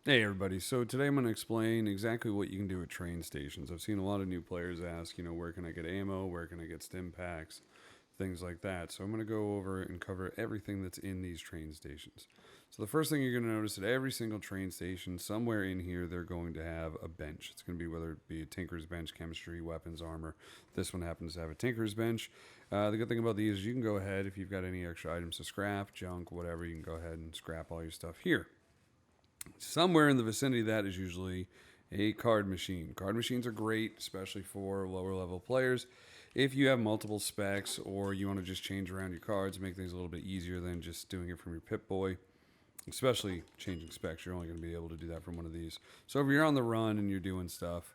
Hey everybody, so today I'm going to explain exactly what you can do at train stations. I've seen a lot of new players ask, where can I get ammo, where can I get stim packs, things like that. So I'm going to go over and cover everything that's in these train stations. So the first thing you're going to notice at every single train station, somewhere in here, they're going to have a bench. It's going to be whether it be a tinker's bench, chemistry, weapons, armor. This one happens to have a tinker's bench. The good thing about these is you can go ahead, if you've got any extra items to scrap, junk, whatever, you can go ahead and scrap all your stuff here. Somewhere in the vicinity of that is usually a card machine. Card machines are great, especially for lower level players. If you have multiple specs or you want to just change around your cards, make things a little bit easier than just doing it from your Pip-Boy, especially changing specs, you're only going to be able to do that from one of these. So if you're on the run and you're doing stuff,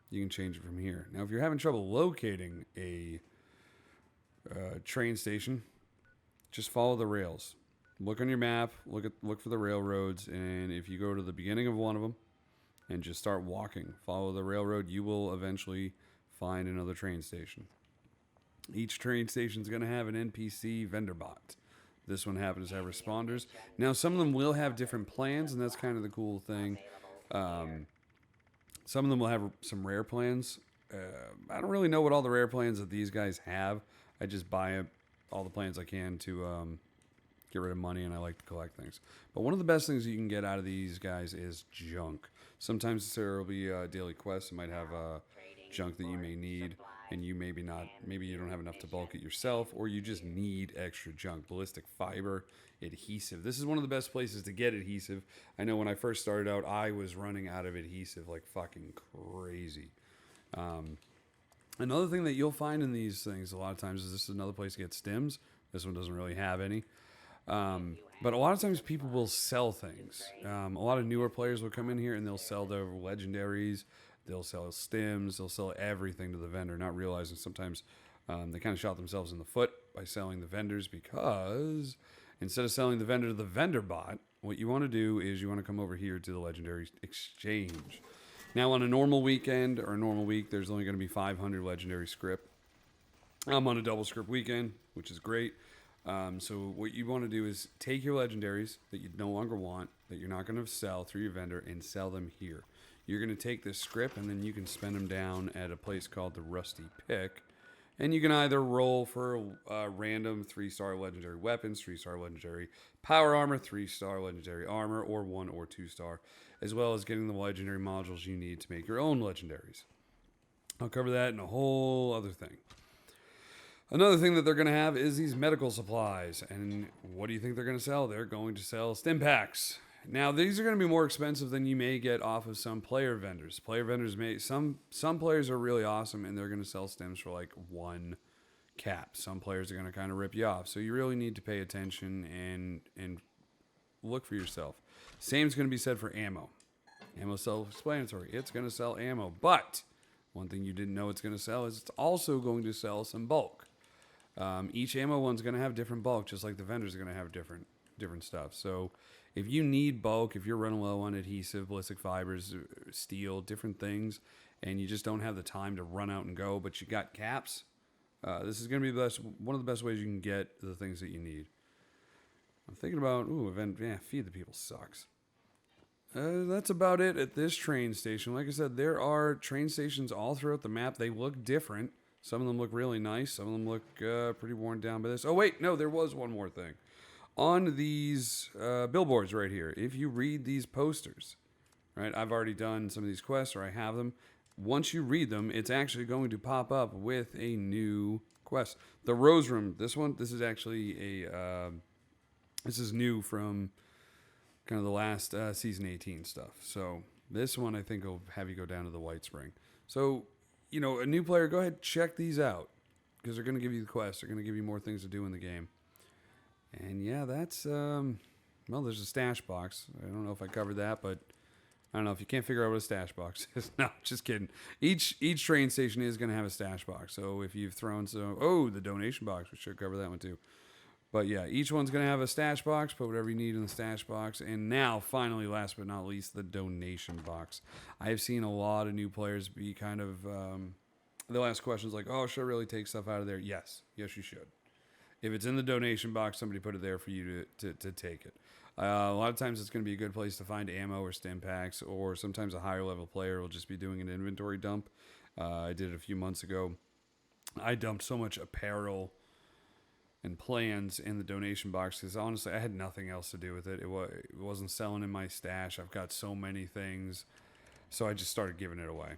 you can change it from here. Now, if you're having trouble locating a train station, just follow the rails. Look on your map, look for the railroads, and if you go to the beginning of one of them and just start walking, follow the railroad, you will eventually find another train station. Each train station is going to have an NPC vendor bot. This one happens to have responders. Now, some of them will have different plans, and that's kind of the cool thing. Some of them will have some rare plans. I don't really know what all the rare plans that these guys have. I just buy all the plans I can to get rid of money, and I like to collect things. But one of the best things you can get out of these guys is junk. Sometimes there will be daily quests that might have junk that you may need, and you maybe you don't have enough to bulk it yourself, or you just need extra junk. Ballistic fiber, adhesive. This is one of the best places to get adhesive. I know when I first started out, I was running out of adhesive like fucking crazy. Another thing that you'll find in these things a lot of times is this is another place to get stims. This one doesn't really have any. But a lot of times people will sell things. A lot of newer players will come in here and they'll sell their legendaries, they'll sell stims, they'll sell everything to the vendor, not realizing sometimes they kind of shot themselves in the foot by selling the vendors, because instead of selling the vendor to the vendor bot, what you want to do is you want to come over here to the legendary exchange. Now, on a normal weekend or a normal week, there's only going to be 500 legendary script. I'm on a double script weekend, which is great. So what you want to do is take your legendaries that you no longer want, that you're not going to sell through your vendor, and sell them here. You're going to take this script, and then you can spend them down at a place called the Rusty Pick. And you can either roll for random 3-star legendary weapons, 3-star legendary power armor, 3-star legendary armor, or 1 or 2-star, as well as getting the legendary modules you need to make your own legendaries. I'll cover that in a whole other thing. Another thing that they're going to have is these medical supplies. And what do you think they're going to sell? They're going to sell stim packs. Now, these are going to be more expensive than you may get off of some player vendors. Player vendors some players are really awesome, and they're going to sell stims for like 1 cap. Some players are going to kind of rip you off. So you really need to pay attention and look for yourself. Same is going to be said for ammo. Ammo self-explanatory. It's going to sell ammo. But one thing you didn't know it's going to sell is it's also going to sell some bulk. Each ammo one's going to have different bulk, just like the vendors are going to have different stuff. So if you need bulk, if you're running low on adhesive, ballistic fibers, steel, different things, and you just don't have the time to run out and go, but you got caps, this is going to be one of the best ways you can get the things that you need. I'm thinking about, feed the people sucks. That's about it at this train station. Like I said, there are train stations all throughout the map. They look different. Some of them look really nice. Some of them look pretty worn down by this. Oh, wait, no, there was one more thing. On these billboards right here, if you read these posters, right, I've already done some of these quests, or I have them. Once you read them, it's actually going to pop up with a new quest. The Rose Room, this is actually this is new from kind of the last season 18 stuff. So this one I think will have you go down to the White Spring. So, a new player, go ahead, check these out, because they're going to give you the quests. They're going to give you more things to do in the game. And yeah, that's, there's a stash box. I don't know if I covered that, but I don't know if you can't figure out what a stash box is. No, just kidding. Each train station is going to have a stash box. So if you've thrown the donation box, we should cover that one too. But yeah, each one's going to have a stash box. Put whatever you need in the stash box. And now, finally, last but not least, the donation box. I have seen a lot of new players be kind of, they'll ask questions like, oh, should I really take stuff out of there? Yes, you should. If it's in the donation box, somebody put it there for you to take it. A lot of times it's going to be a good place to find ammo or stim packs, or sometimes a higher level player will just be doing an inventory dump. I did it a few months ago. I dumped so much apparel and plans in the donation box because honestly I had nothing else to do with it. It wasn't selling in my stash. I've got so many things, so I just started giving it away.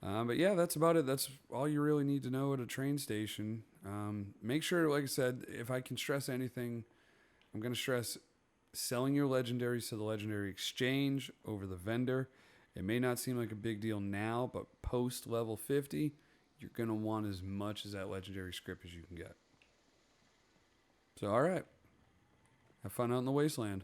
But yeah, that's about it. That's all you really need to know at a train station. Make sure, like I said, if I can stress anything, I'm going to stress selling your legendaries to the legendary exchange over the vendor. It may not seem like a big deal now, but post level 50, you're going to want as much as that legendary script as you can get. So, all right. Have fun out in the wasteland.